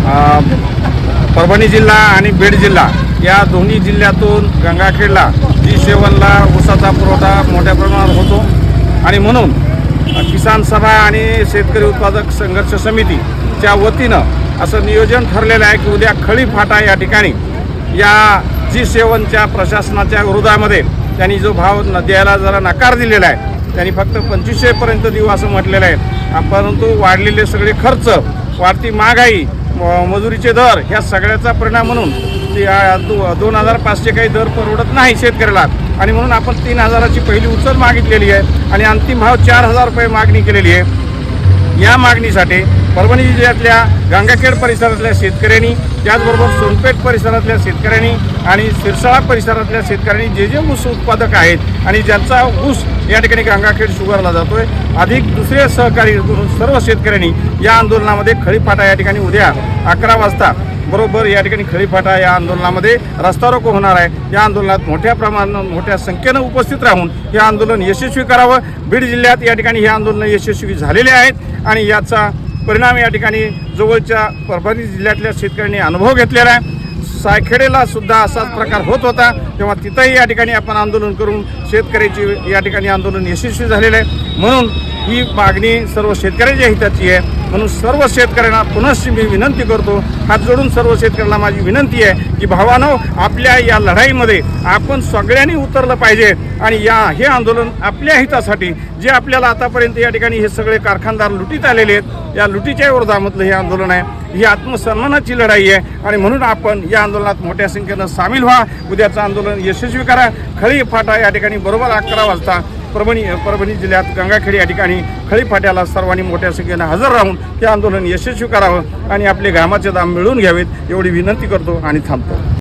परभणी जिल्हा आणि बीड जिल्हा या दोन्ही जिल्ह्यातून गंगाखेडला G7ला ऊसाचा पुरवठा मोठ्या प्रमाणावर होतो आणि म्हणून किसान सभा आणि शेतकरी उत्पादक संघर्ष समितीच्या वतीनं असं नियोजन ठरलेलं आहे की उद्या खळी फाटा या ठिकाणी या G7च्या प्रशासनाच्या विरोधामध्ये त्यांनी जो भाव द्यायला जरा नकार दिलेला आहे, त्यांनी फक्त 2500 पर्यंत देऊ असं म्हटलेलं आहे। परंतु वाढलेले सगळे खर्च, वाढती महागाई, मजुरीचे दर ह्या सगळ्याचा परिणाम म्हणून 2500 काही दर परवडत नाही शेतकऱ्याला आणि म्हणून आपण 3000ची पहिली उचल मागितलेली आहे आणि अंतिम भाव 4000 रुपये मागणी केलेली आहे। या मागणीसाठी परभणी जिल्ह्यातल्या गंगाखेड परिसरातल्या शेतकऱ्यांनी, त्याचबरोबर सोनपेठ परिसरातल्या शेतकऱ्यांनी आणि सिरसाळा परिसरातल्या शेतकऱ्यांनी जे ऊस उत्पादक आहेत आणि ज्यांचा ऊस या ठिकाणी गंगाखेड शुगरला जातोय, अधिक दुसरे सहकारी करून सर्व शेतकऱ्यांनी या आंदोलनामध्ये खळीफाटा या ठिकाणी उद्या 11 वाजता बरोबर या ठिकाणी खळीफाटा या आंदोलनामध्ये रस्ता रोको होणार आहे। या आंदोलनात मोठ्या प्रमाणात मोठ्या संख्येनं उपस्थित राहून हे आंदोलन यशस्वी करावं। बीड जिल्ह्यात या ठिकाणी हे आंदोलन यशस्वी झालेले आहेत आणि याचा परिणाम या ठिकाणी जवळच्या परभणी जिल्ह्यातल्या शेतकऱ्यांनी अनुभव घेतलेला आहे। सायखेडेला सुद्धा असाच प्रकार होत होता, तेव्हा तिथंही या ठिकाणी आपण आंदोलन करून शेतकऱ्याची या ठिकाणी आंदोलन यशस्वी झालेलं आहे। म्हणून ही मागणी सर्व शेतकऱ्यांच्या हिताची आहे। म्हणून सर्व शेतकऱ्यांना पुनश्च मी विनंती करतो, हात जोडून सर्व शेतकऱ्यांना माझी विनंती आहे की भावानो, आपल्या या लढाईमध्ये आपण सगळ्यांनी उतरलं पाहिजे आणि हे आंदोलन आपल्या हितासाठी, जे आपल्याला आतापर्यंत या ठिकाणी हे सगळे कारखानदार लुटीत आलेले आहेत, या लुटीच्या विरोधामधलं हे आंदोलन आहे। ही आत्मसन्मानाची लढाई आहे आणि म्हणून आपण या आंदोलनात मोठ्या संख्येनं सामील व्हा। उद्याचं आंदोलन यशस्वी करा। खळी फाटा या ठिकाणी बरोबर 11 वाजता परभणी जिल्ह्यात गंगाखेड या ठिकाणी खळी फाट्याला सर्वांनी मोठ्या संख्येनं हजर राहून हे आंदोलन यशस्वी करावं आणि आपले घामाचे दाम मिळवून घ्यावेत एवढी विनंती करतो आणि थांबतो।